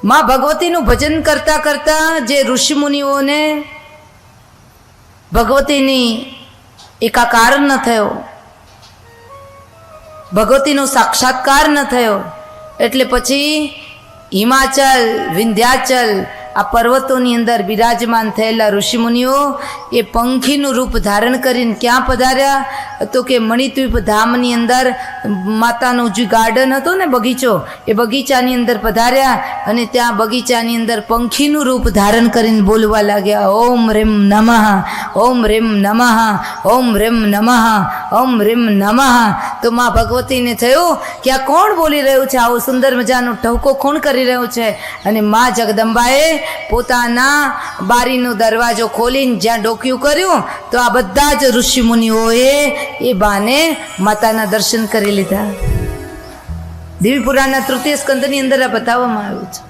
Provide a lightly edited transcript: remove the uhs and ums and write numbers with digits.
माँ भगवतीનું ભજન કરતા કરતા જે ઋષિમુનિઓને ભગવતીની એકાકાર ન થયો, ભગવતીનો સાક્ષાત્કાર ન થયો, એટલે પછી હિમાચલ વિંધ્યાચલ આ પર્વતોની અંદર બિરાજમાન થયેલા ઋષિમુનિઓ એ પંખીનું રૂપ ધારણ કરીને ક્યાં પધાર્યા? તો કે મણિદ્વીપ ધામની અંદર માતાનું જે ગાર્ડન હતું ને, બગીચો, એ બગીચાની અંદર પધાર્યા અને ત્યાં બગીચાની અંદર પંખીનું રૂપ ધારણ કરીને બોલવા લાગ્યા, ઓમ રેમ નમઃ, ઓમ રેમ નમઃ, ઓમ રેમ નમઃ, ઓમ રેમ નમઃ. તો મા ભગવતીને થયું કે આ કોણ બોલી રહ્યું છે, આવો સુંદર મજાનો ઠવકો કોણ કરી રહ્યો છે? અને મા જગદંબાએ પોતાના બારીનો દરવાજો ખોલીને જ્યાં ડોક્યું કર્યું તો આ બધા જ ઋષિમુનિઓએ એ બાને માતાના દર્શન કરી લીધા. દેવી પુરાણના તૃતીય સ્કંદની અંદર આ બતાવવામાં આવ્યું છે.